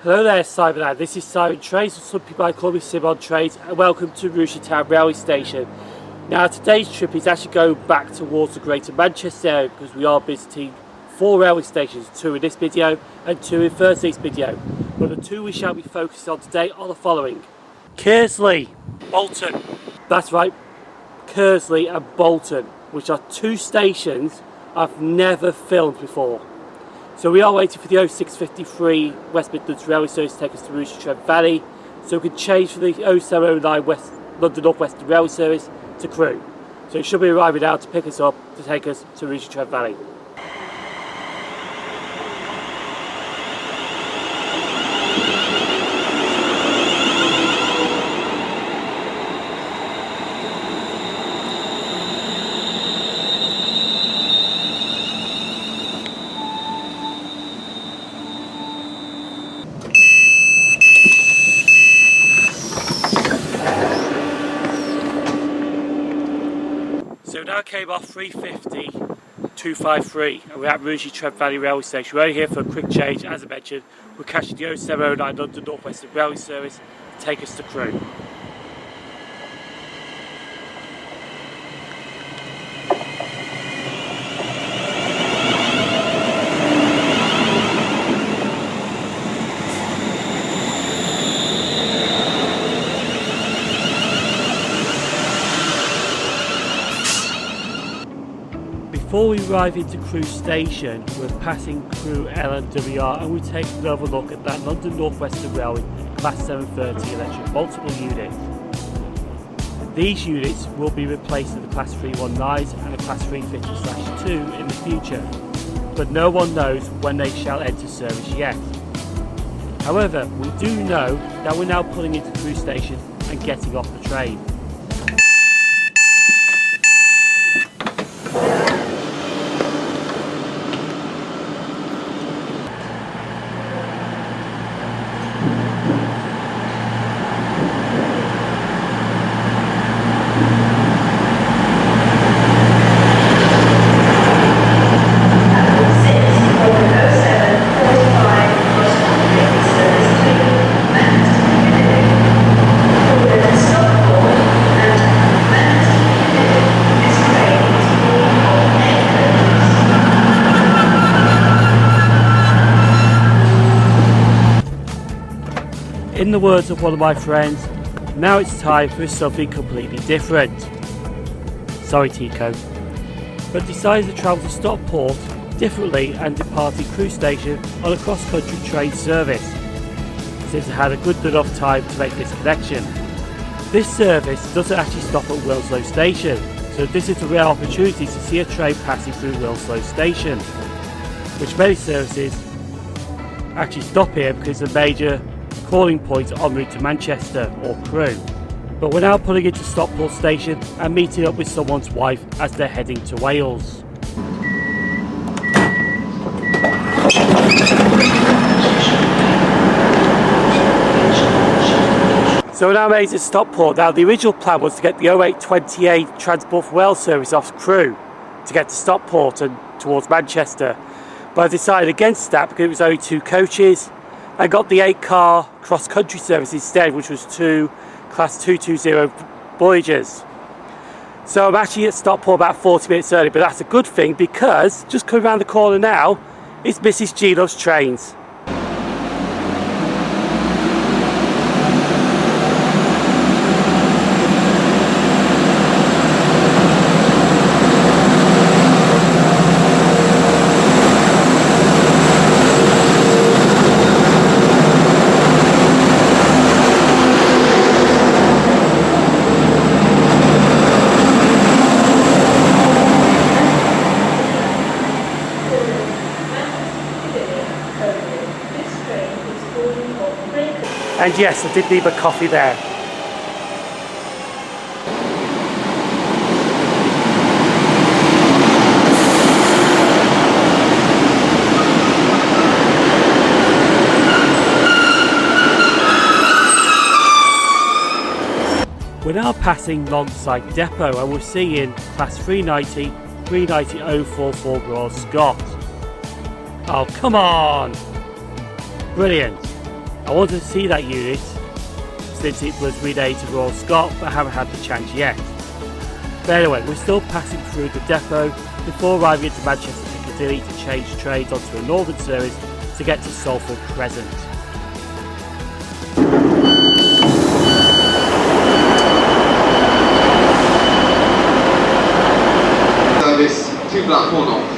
Hello there, Simon. This is Sim0nTrains, or some people might call me Sim0nTrains, and welcome to Rugeley Town Railway Station. Now, today's trip is actually going back towards the Greater Manchester area because we are visiting 4 railway stations, 2 in this video and 2 in Thursday's video. But the 2 we shall be focused on today are the following: Kearsley, Bolton. That's right, Kearsley and Bolton, which are 2 stations I've never filmed before. So we are waiting for the 0653 West Midlands Railway service to take us to Rugeley Trent Valley, so we can change from the 0709 London Northwestern Railway service to Crewe. So it should be arriving now to pick us up to take us to Rugeley Trent Valley. So now came off 350-253 and we're at Rugeley Trent Valley Railway Station. We're only here for a quick change. As I mentioned, we're catching the 0709 London Northwestern Railway service to take us to Crewe. Before we arrive into Crewe Station, we're passing Crewe LNWR and we take another look at that London Northwestern Railway Class 730 electric multiple unit. These units will be replacing the Class 319s and the Class 350/2 in the future, but no one knows when they shall enter service yet. However, we do know that we're now pulling into Crewe Station and getting off the train. In the words of one of my friends, now it's time for something completely different. Sorry Tico. But decided to travel to Stockport differently and departed Crewe Station on a cross-country train service, since I had a good enough time to make this connection. This service doesn't actually stop at Wilslow Station, so this is a rare opportunity to see a train passing through Wilslow Station, which many services actually stop here because of major calling points en route to Manchester or Crewe. But we're now pulling into Stockport Station and meeting up with someone's wife as they're heading to Wales. So we're now made it to Stockport. Now the original plan was to get the 0828 Transport for Wales service off Crewe to get to Stockport and towards Manchester. But I decided against that because it was only 2 coaches. I got the 8-car cross-country service instead, which was 2 Class 220 voyages. So I'm actually at Stockport about 40 minutes early, but that's a good thing because just coming around the corner now is Mrs. G Loves Trains. And yes, I did leave a coffee there. We're now passing Longside Depot and we're seeing Class 390, 390-044 Royal Scot. Oh, come on! Brilliant. I wanted to see that unit since it was renamed to Royal Scot, but I haven't had the chance yet. But anyway, we're still passing through the depot before arriving into Manchester Piccadilly to change trains onto a northern service to get to Salford Crescent. Service to Blackpool North.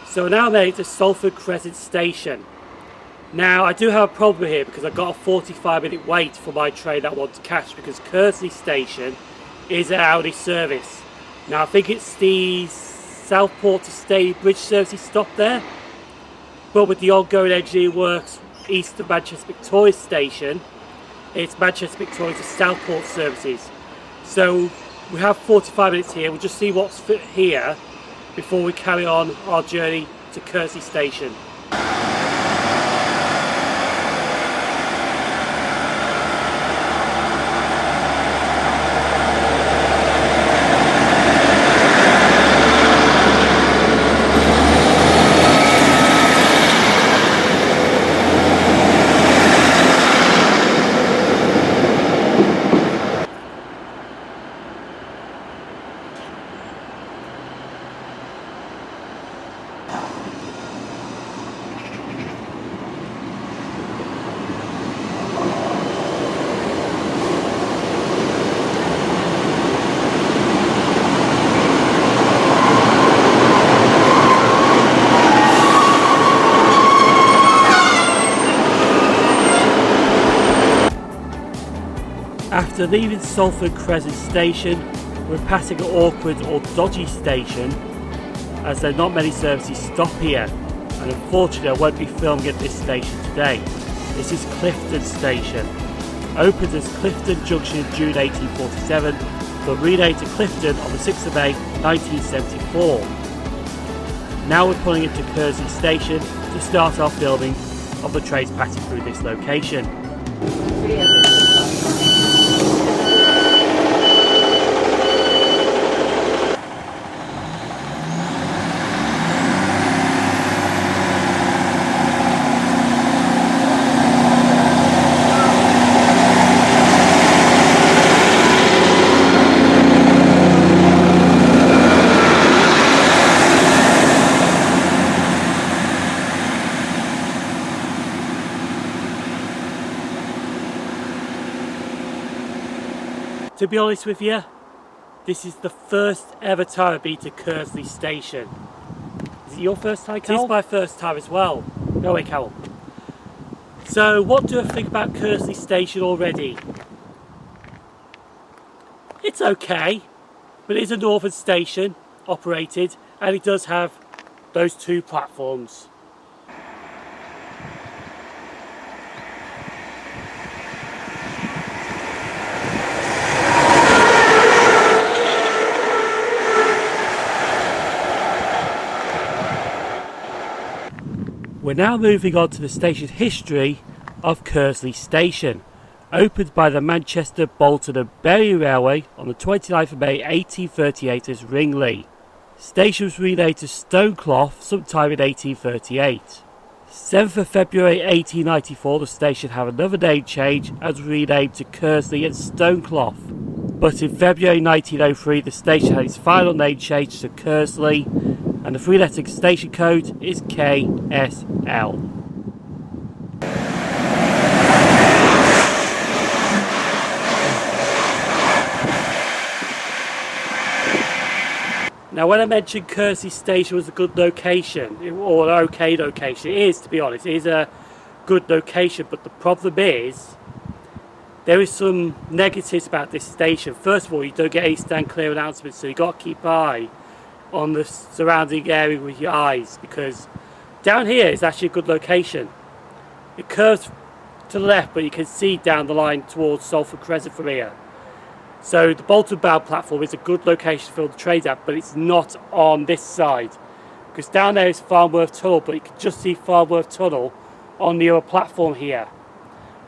So we're now made to Salford Crescent Station. Now I do have a problem here because I've got a 45-minute wait for my train that I want to catch because Kearsley Station is an hourly service. Now I think it's the Southport to Stay Bridge services stop there, but with the ongoing engineering works east of Manchester Victoria Station, it's Manchester Victoria to Southport services. So we have 45 minutes here. We'll just see what's fit here before we carry on our journey to Kershaw Station. After leaving Salford Crescent Station, we're passing an awkward or dodgy station as there are not many services stop here, and unfortunately I won't be filming at this station today. This is Clifton Station. Opened as Clifton Junction in June 1847, but renamed to Clifton on the 6th of May 1974. Now we're pulling into Kershaw Station to start our filming of the trains passing through this location. To be honest with you, this is the first ever time I've been to Kearsley Station. Is it your first time, Carol? It is my first time as well. No way, Carol. So, what do I think about Kearsley Station already? It's okay, but it is a northern station operated, and it does have those two platforms. We're now moving on to the station history of Kearsley Station. Opened by the Manchester, Bolton and Bury Railway on the 29th of May 1838 as Rugeley. Station was renamed to Stoneclough sometime in 1838. 7th of February 1894 the station had another name change and was renamed to Kearsley and Stoneclough. But in February 1903 the station had its final name changed to Kearsley, and the three-letter station code is KSL. Now, when I mentioned Kershaw Station was a good location, or an okay location, it is, to be honest. It is a good location, but the problem is there is some negatives about this station. First of all, you don't get any stand clear announcements, so you've got to keep an eye on the surrounding area with your eyes, because down here is actually a good location. It curves to the left, but you can see down the line towards Salford Crescent from here. So the Bolton bound platform is a good location to fill the trains at, but it's not on this side, because down there is Farnworth Tunnel, but you can just see Farnworth Tunnel on the other platform here.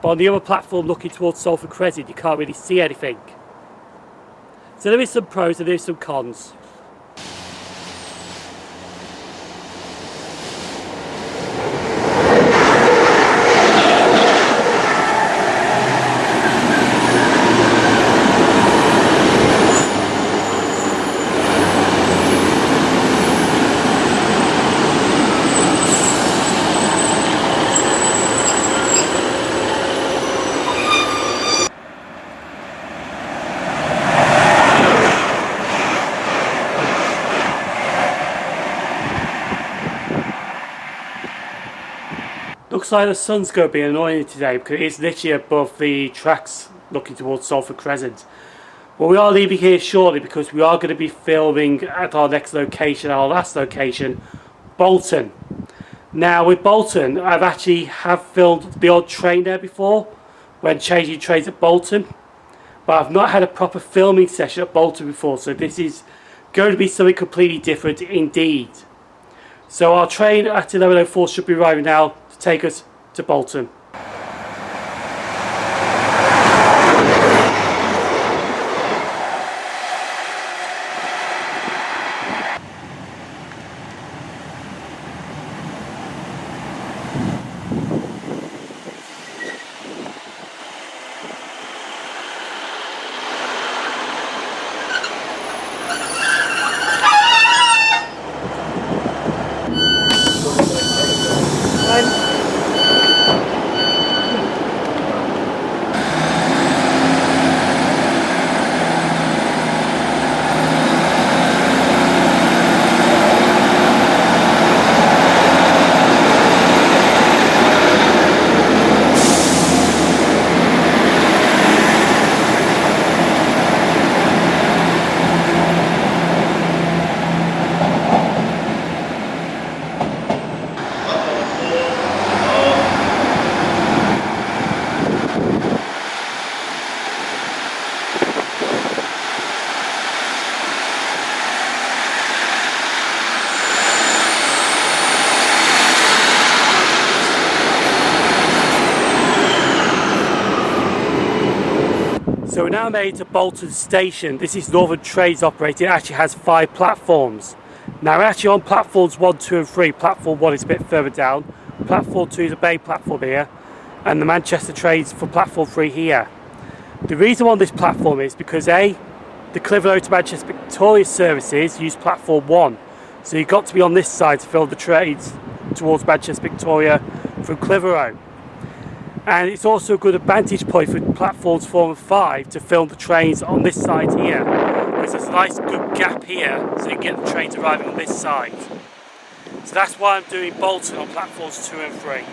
But on the other platform looking towards Salford Crescent, you can't really see anything. So there is some pros and there is some cons. Looks like the sun's going to be annoying today because it's literally above the tracks looking towards Salford Crescent. Well, we are leaving here shortly because we are going to be filming at our next location, our last location, Bolton. Now with Bolton, I've actually filmed the odd train there before when changing trains at Bolton, but I've not had a proper filming session at Bolton before, so this is going to be something completely different indeed. So our train at 11:04 should be arriving now to take us to Bolton. So we're now made to Bolton Station. This is Northern Trains operating. It actually has 5 platforms. Now we're actually on platforms 1, 2 and 3. Platform 1 is a bit further down. Platform 2 is a main platform here. And the Manchester trains for platform 3 here. The reason on this platform is because A, the Clitheroe to Manchester Victoria services use platform 1. So you've got to be on this side to fill the trains towards Manchester Victoria from Clitheroe. And it's also a good advantage point for platforms 4 and 5 to film the trains on this side here, because there's a nice good gap here so you can get the trains arriving on this side. So that's why I'm doing Bolton on platforms 2 and 3.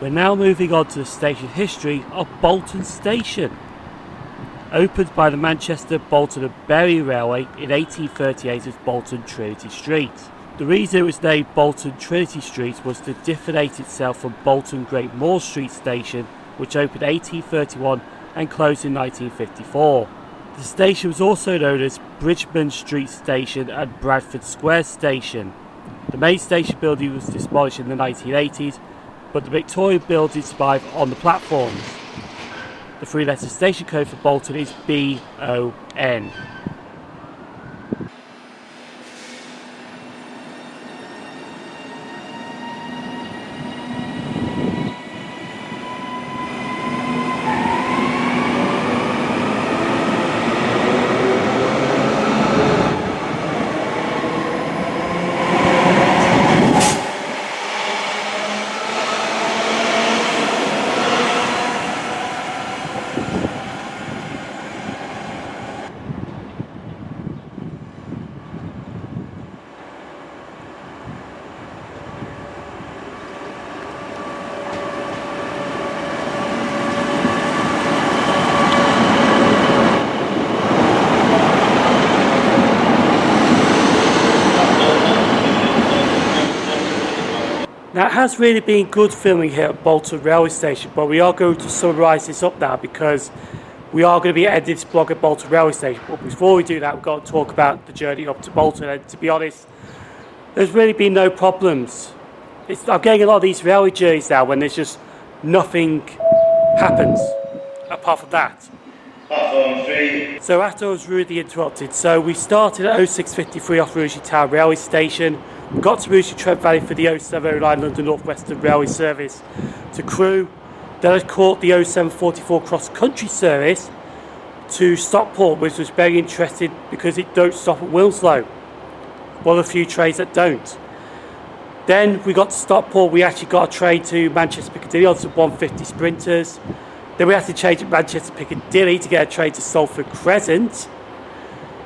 We're now moving on to the station history of Bolton Station. Opened by the Manchester, Bolton and Bury Railway in 1838 as Bolton Trinity Street. The reason it was named Bolton Trinity Street was to differentiate itself from Bolton Great Moor Street Station, which opened 1831 and closed in 1954. The station was also known as Bridgeman Street Station and Bradford Square Station. The main station building was demolished in the 1980s, but the Victorian building survived on the platforms. The 3-letter station code for Bolton is BON. Now it has really been good filming here at Bolton Railway Station, but we are going to summarise this up now because we are going to be editing this blog at Bolton Railway Station. But before we do that, we've got to talk about the journey up to Bolton, and to be honest, there's really been no problems. I'm getting a lot of these railway journeys now when there's just nothing happens apart from that. Platform 3. So after I was rudely interrupted, so we started at 0653 off Rugeley Town Railway Station. We got to Rugeley Trent Valley for the 0709 London Northwestern Railway service to Crewe. Then I caught the 0744 CrossCountry service to Stockport, which was very interesting because it don't stop at Wilmslow. One of the few trains that don't. Then we got to Stockport, we actually got a train to Manchester Piccadilly on some 150 sprinters. Then we had to change at Manchester Piccadilly to get a train to Salford Crescent.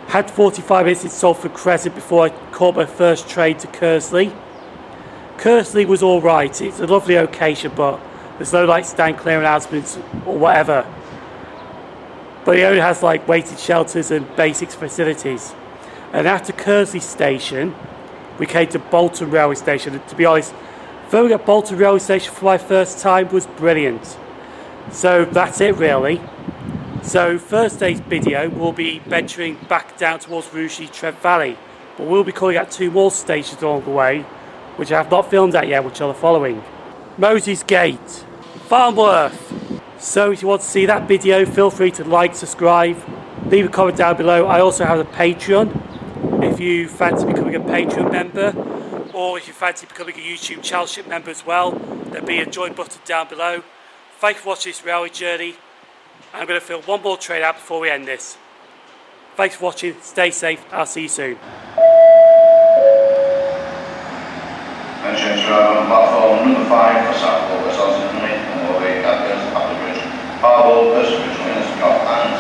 Had 45 minutes in Salford Crescent before I caught my first train to Kearsley. Kearsley was alright, it's a lovely location, but there's no like stand clear announcements or whatever. But it only has like waiting shelters and basic facilities. And after Kearsley Station, we came to Bolton Railway Station. And to be honest, filming at Bolton Railway Station for my first time was brilliant. So that's it really. So Thursday's video will be venturing back down towards Rugeley Trent Valley, but we'll be calling at two more stations along the way, which I have not filmed at yet, which are the following: Moses Gate, Farnworth. So if you want to see that video, feel free to like, subscribe, leave a comment down below. I also have a Patreon if you fancy becoming a Patreon member, or if you fancy becoming a YouTube channelship member as well. There'll be a join button down below. Thank you for watching this railway journey. I'm going to film one more train out before we end this. Thanks for watching, stay safe, I'll see you soon. Entrance drive on platform number 5 for Southport, West Midlands Railway, and we'll be at the Bridge, Harbour, Bridge, Winterscott and